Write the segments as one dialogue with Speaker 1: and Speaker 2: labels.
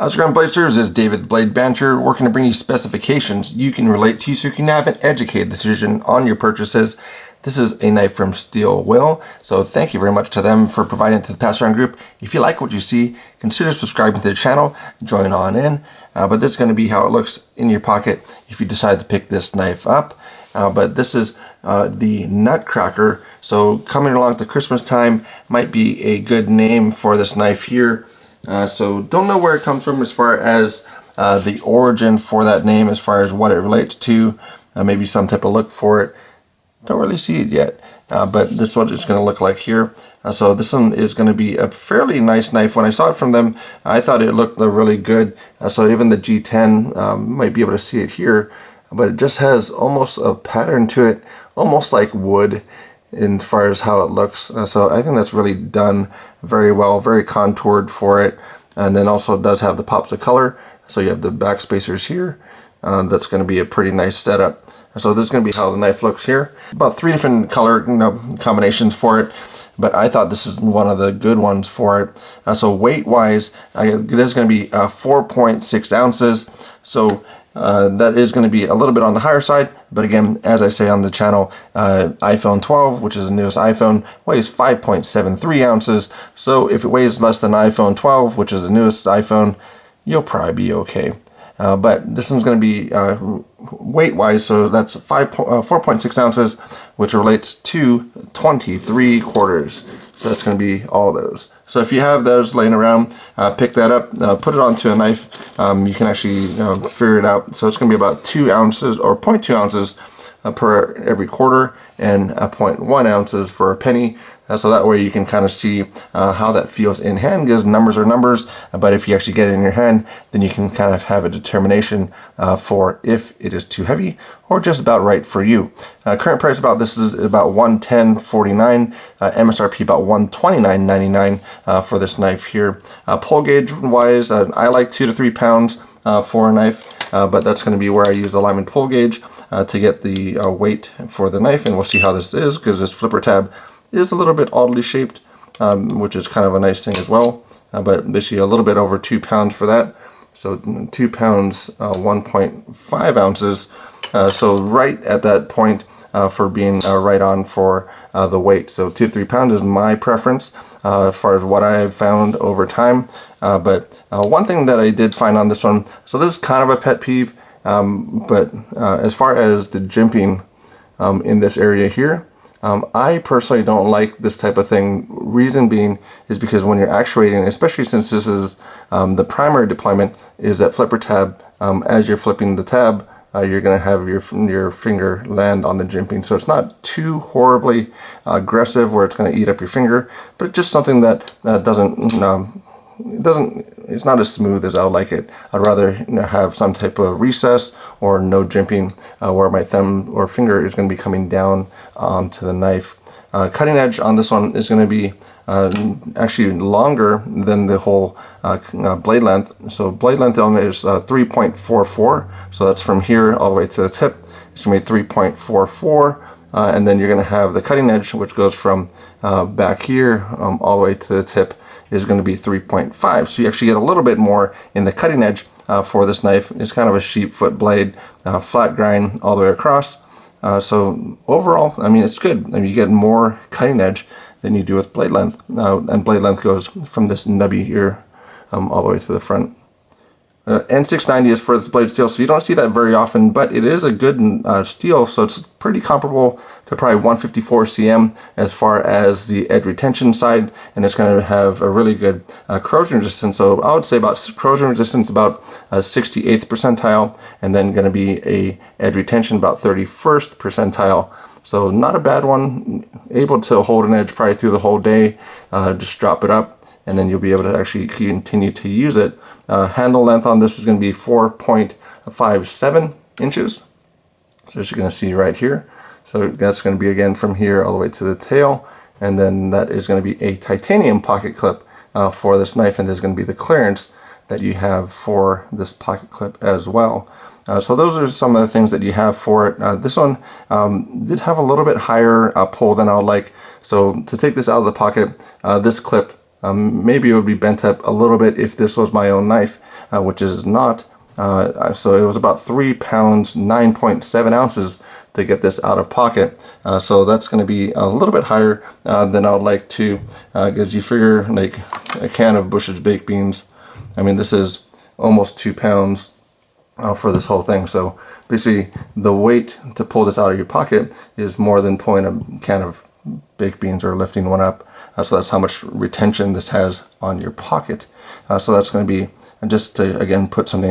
Speaker 1: How's it going, Blazers? This is David Blade Banter, working to bring you specifications you can relate to so you can have an educated decision on your purchases. This is a knife from Steel Will, so thank you very much to them for providing it to the Pass Around group. If you like what you see, consider subscribing to the channel, join on in. But this is going to be how it looks in your pocket if you decide to pick this knife up. But this is the Nutcracker, so coming along to Christmas time might be a good name for this knife here. So don't know where it comes from as far as the origin for that name, as far as what it relates to, maybe some type of look for it. Don't really see it yet, but this is what it's going to look like here. So this one is going to be a fairly nice knife. When I saw it from them, I thought it looked really good. So even the G10, might be able to see it here, but it just has almost a pattern to it, almost like wood as far as how it looks. So I think that's really done very well, very contoured for it. And then also it does have the pops of color. So you have the back spacers here. That's going to be a pretty nice setup. So this is going to be how the knife looks here. About 3 different color combinations for it, but I thought this is one of the good ones for it. So weight wise, this is going to be 4.6 ounces. So that is going to be a little bit on the higher side, but again, as I say on the channel, iPhone 12, which is the newest iPhone, weighs 5.73 ounces. So if it weighs less than iPhone 12, which is the newest iPhone, you'll probably be okay. But this one's going to be weight-wise, so that's 4.6 ounces, which relates to 23 quarters. So that's going to be all those. So if you have those laying around, pick that up, put it onto a knife. You can actually figure it out. So it's going to be about 2 ounces or 0.2 ounces per every quarter, and 0.1 ounces for a penny. So that way you can kind of see how that feels in hand, because numbers are numbers, but if you actually get it in your hand, then you can kind of have a determination for if it is too heavy or just about right for you. Current price about this is about $110.49, MSRP about $129.99 for this knife here. Pull gauge wise, I like 2 to 3 pounds for a knife, but that's going to be where I use the Lyman pull gauge to get the weight for the knife, and we'll see how this is, because this flipper tab is a little bit oddly shaped, which is kind of a nice thing as well, but basically a little bit over 2 pounds for that. So 2 pounds, 1.5 ounces, so right at that point for being right on for the weight. So 2 to 3 pounds is my preference as far as what I have found over time. But one thing that I did find on this one, so this is kind of a pet peeve, but as far as the jimping in this area here, I personally don't like this type of thing. Reason being is because when you're actuating, especially since this is the primary deployment is that flipper tab, as you're flipping the tab, you're going to have your finger land on the jimping. So it's not too horribly aggressive where it's going to eat up your finger, but it's just something that it's not as smooth as I would like it. I'd rather have some type of recess or no jimping where my thumb or finger is going to be coming down onto the knife. Cutting edge on this one is going to be actually longer than the whole blade length. So blade length on it is 3.44, so that's from here all the way to the tip. It's going to be 3.44, and then you're going to have the cutting edge, which goes from back here all the way to the tip, is going to be 3.5. So you actually get a little bit more in the cutting edge for this knife. It's kind of a sheep foot blade, flat grind all the way across. So overall, I mean, it's good. I mean, you get more cutting edge than you do with blade length. And blade length goes from this nubby here all the way to the front. N690 is for this blade steel, so you don't see that very often, but it is a good steel, so it's pretty comparable to probably 154 cm as far as the edge retention side, and it's going to have a really good corrosion resistance. So I would say about corrosion resistance about 68th percentile, and then going to be a edge retention about 31st percentile. So not a bad one, able to hold an edge probably through the whole day. Just drop it up, and then you'll be able to actually continue to use it. Handle length on this is going to be 4.57 inches. So as you're going to see right here. So that's going to be again from here all the way to the tail. And then that is going to be a titanium pocket clip for this knife. And there's going to be the clearance that you have for this pocket clip as well. So those are some of the things that you have for it. This one did have a little bit higher pull than I would like. So to take this out of the pocket, this clip Maybe it would be bent up a little bit if this was my own knife, which is not. So it was about 3 pounds, 9.7 ounces to get this out of pocket. So that's going to be a little bit higher than I would like to, because you figure like a can of Bush's baked beans, I mean, this is almost 2 pounds for this whole thing. So basically the weight to pull this out of your pocket is more than pulling a can of baked beans or lifting one up. So that's how much retention this has on your pocket. So that's going to be, just to again put something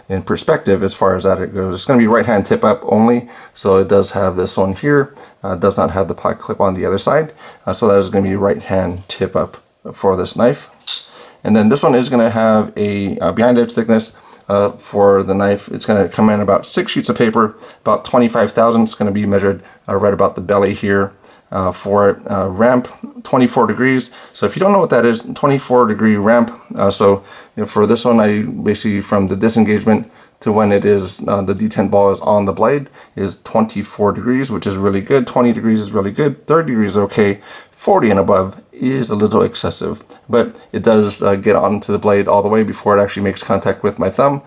Speaker 1: in perspective as far as that it goes. It's going to be right hand tip up only. So it does have this one here. Does not have the pocket clip on the other side. So that is going to be right hand tip up for this knife. And then this one is going to have a behind edge thickness for the knife. It's going to come in about 6 sheets of paper, about 25 thousandths. It's going to be measured right about the belly here. For it, ramp 24 degrees. So if you don't know what that is, 24-degree ramp. So for this one, I basically from the disengagement to when it is the detent ball is on the blade is 24 degrees, which is really good. 20 degrees is really good. 30 degrees is okay. 40 and above is a little excessive, but it does get onto the blade all the way before it actually makes contact with my thumb,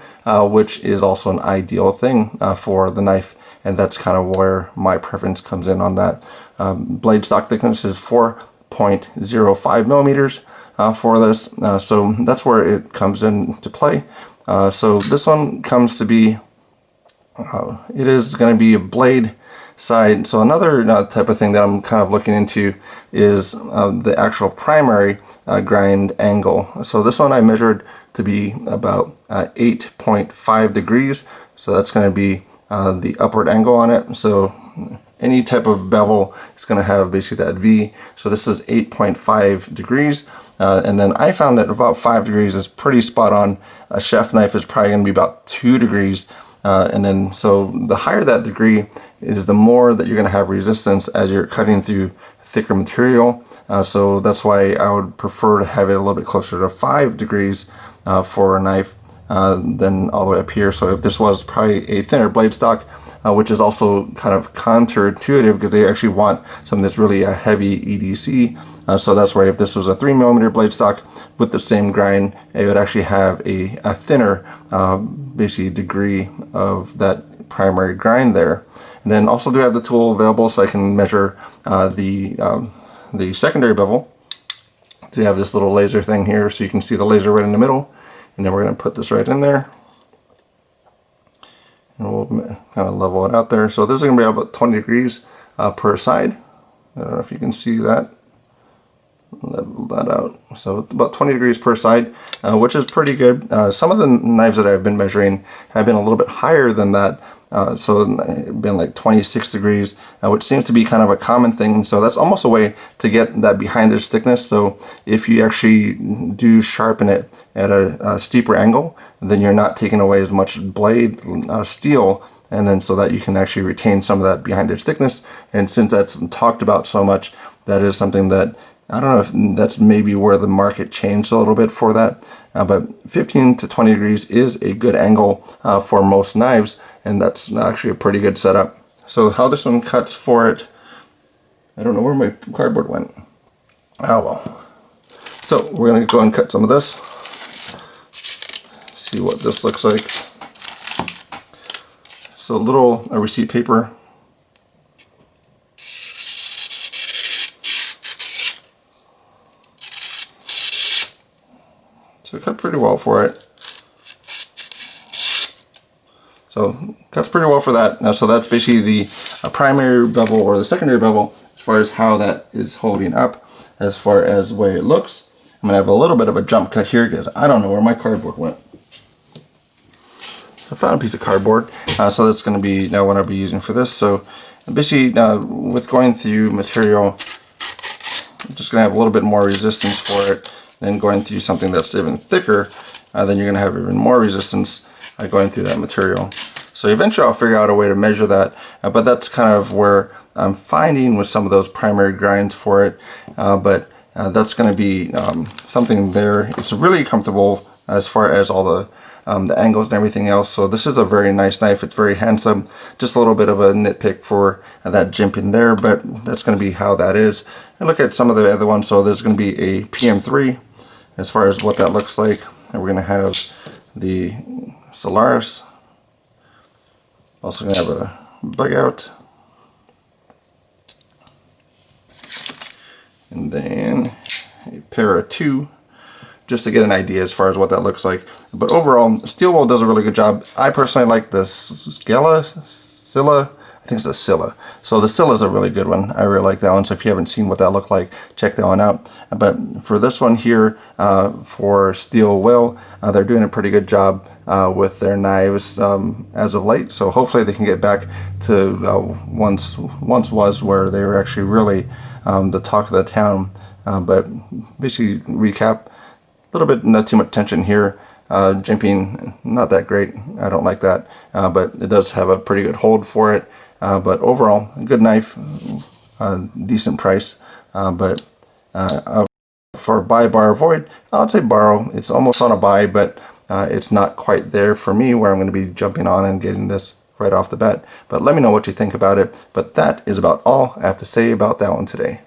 Speaker 1: which is also an ideal thing for the knife. And that's kind of where my preference comes in on that. Blade stock thickness is 4.05 millimeters for this. So that's where it comes into play. So this one comes to be, it is going to be a blade side. So another type of thing that I'm kind of looking into is the actual primary grind angle. So this one I measured to be about 8.5 degrees. So that's going to be the upward angle on it. So any type of bevel is going to have basically that V. So this is 8.5 degrees. And then I found that about 5 degrees is pretty spot on. A chef knife is probably going to be about 2 degrees. And then so the higher that degree is, the more that you're going to have resistance as you're cutting through thicker material. So that's why I would prefer to have it a little bit closer to 5 degrees for a knife than all the way up here. So if this was probably a thinner blade stock, which is also kind of counterintuitive because they actually want something that's really a heavy EDC. So that's why if this was a 3 millimeter blade stock with the same grind, it would actually have a thinner basically degree of that primary grind there. And then also do have the tool available so I can measure the secondary bevel. So you have this little laser thing here so you can see the laser right in the middle. And then we're going to put this right in there. And we'll kind of level it out there. So this is going to be about 20 degrees per side. I don't know if you can see that. Level that out. So about 20 degrees per side, which is pretty good. Some of the knives that I've been measuring have been a little bit higher than that. So it's been like 26 degrees, which seems to be kind of a common thing. So that's almost a way to get that behind edge thickness. So if you actually do sharpen it at a steeper angle, then you're not taking away as much blade steel, and then so that you can actually retain some of that behind edge thickness. And since that's talked about so much, that is something that I don't know if that's maybe where the market changed a little bit for that. But 15 to 20 degrees is a good angle for most knives, and that's actually a pretty good setup. So how this one cuts for it, I don't know where my cardboard went. Oh well. So we're going to go and cut some of this. See what this looks like. So a little receipt paper. So it cut pretty well for it. So cuts pretty well for that. Now, so that's basically the primary bevel or the secondary bevel as far as how that is holding up, as far as the way it looks. I'm gonna have a little bit of a jump cut here because I don't know where my cardboard went. So I found a piece of cardboard. So that's gonna be now what I'll be using for this. So basically with going through material, I'm just gonna have a little bit more resistance for it. Then going through something that's even thicker, then you're going to have even more resistance going through that material. So eventually I'll figure out a way to measure that, but that's kind of where I'm finding with some of those primary grinds for it. But that's going to be something there. It's really comfortable as far as all the angles and everything else. So this is a very nice knife. It's very handsome. Just a little bit of a nitpick for that jimping there, but that's going to be how that is. And look at some of the other ones. So there's going to be a PM3 as far as what that looks like. And we're going to have the Solaris. Also going to have a bug out. And then a Para 2, just to get an idea as far as what that looks like. But overall, Steel Will does a really good job. I personally like the Scylla, I think it's the Scylla. So the Scylla is a really good one. I really like that one. So if you haven't seen what that looked like, check that one out. But for this one here, for Steel Will, they're doing a pretty good job with their knives as of late. So hopefully they can get back to once was where they were actually really the talk of the town. But basically recap, a little bit not too much tension here. Jimping, not that great. I don't like that, but it does have a pretty good hold for it. But overall, a good knife, decent price. But for buy, borrow, avoid, I'd say borrow. It's almost on a buy, but it's not quite there for me where I'm going to be jumping on and getting this right off the bat. But let me know what you think about it. But that is about all I have to say about that one today.